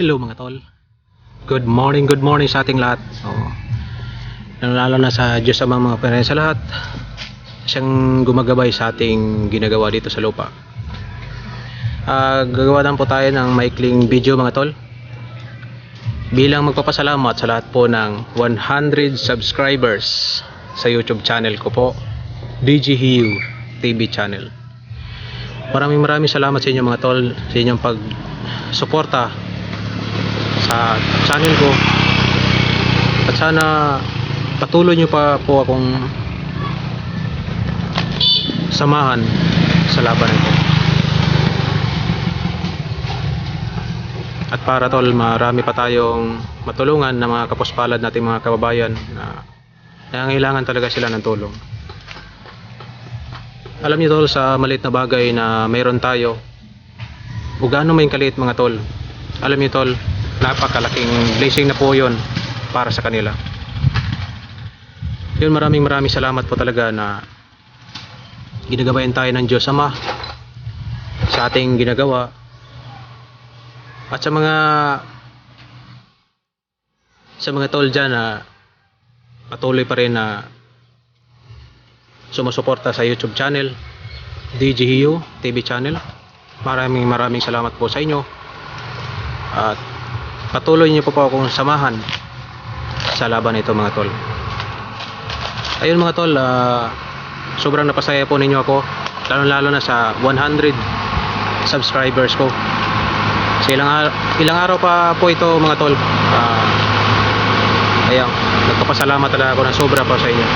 Hello mga tol. Good morning sa ating lahat. Lalo na sa Diyos Ama mga Panginoon sa lahat. Siyang gumagabay sa ating ginagawa dito sa lupa. Gagawa lang po tayo ng maikling video mga tol. Bilang magpapasalamat sa lahat po ng 100 subscribers sa YouTube channel ko po, DGHU TV channel. Maraming salamat sa inyo mga tol, sa inyong pag-suporta sa channel ko, at sana patuloy nyo pa po akong samahan sa laban nito. At para tol, marami pa tayong matulungan ng mga kapuspalad nating mga kababayan na nangangailangan talaga sila ng tulong. Alam niyo tol, sa maliit na bagay na mayroon tayo, o gaano may kaliit mga tol, alam niyo tol, napakalaking blessing na po yun para sa kanila. Yun, maraming salamat po talaga na ginagabayan tayo ng Diyos Ama sa ating ginagawa. At sa mga tol dyan na patuloy pa rin na sumusuporta sa YouTube channel DGHU TV channel, maraming salamat po sa inyo. At patuloy niyo po akong samahan sa laban ito mga tol. Ayun mga tol, sobrang napasaya po ninyo ako, lalo na sa 100 subscribers ko. Sa ilang araw pa po ito mga tol. Ayun, nagpapasalamat talaga ako ng sobra po sa inyo.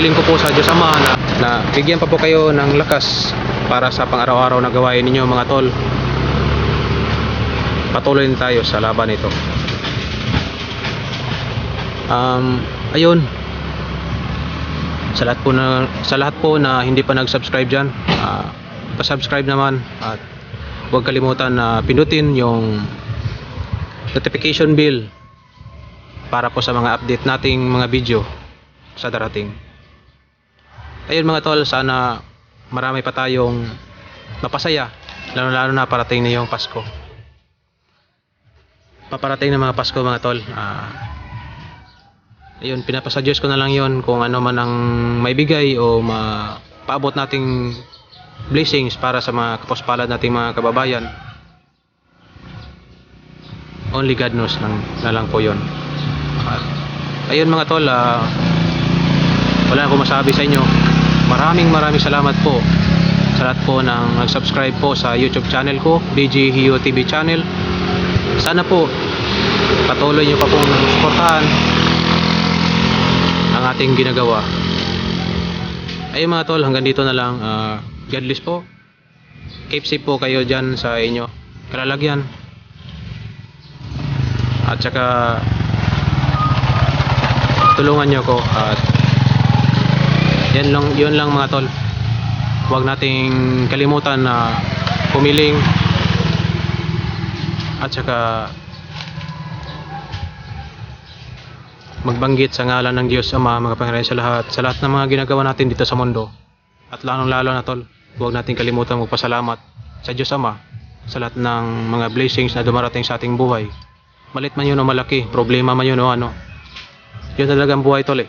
Hiling ko po sa Diyos Ama na bigyan pa po kayo ng lakas para sa pang-araw-araw na gawain ninyo mga tol. Patuloy din tayo sa laban ito. Ayun, sa lahat po na hindi pa nag-subscribe dyan, pa-subscribe naman, at huwag kalimutan na pindutin yung notification bell para po sa mga update nating mga video sa darating. Ayun mga tol, sana marami pa tayong mapasaya, lalo na parating na yung Pasko. Paparating na mga Pasko mga tol. Ayun, pinapasuggest ko na lang yon kung ano man ang maibigay o mapaabot nating blessings para sa mga kapuspalad nating mga kababayan. Only God knows na lang po yon. Ayun mga tol, wala akong masabi sa inyo. Maraming salamat po sa lahat po ng nag-subscribe po sa YouTube channel ko, DGHU TV channel. Sana po patuloy nyo pa pong suportahan ang ating ginagawa. Ayun mga tol, hanggang dito na lang. God bless po. Keep safe po kayo dyan sa inyo kalalagyan. At saka tulungan nyo ko. At yun lang mga tol. Huwag nating kalimutan na pumiling, at saka magbanggit sa ngalan ng Diyos Ama, mga Panginoon sa lahat ng mga ginagawa natin dito sa mundo. At lalo na tol, huwag natin kalimutan magpasalamat sa Diyos Ama sa lahat ng mga blessings na dumarating sa ating buhay. Malit man yun o malaki, problema man yun o ano, yun talagang buhay tol eh.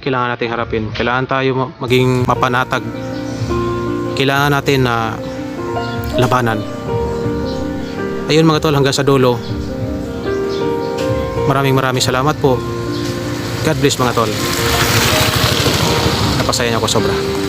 Kailangan natin harapin, kailangan tayo maging mapanatag, kailangan natin na labanan. Ayun mga tol, hanggang sa dulo, maraming salamat po. God bless mga tol. Napasaya niyo ako sobra.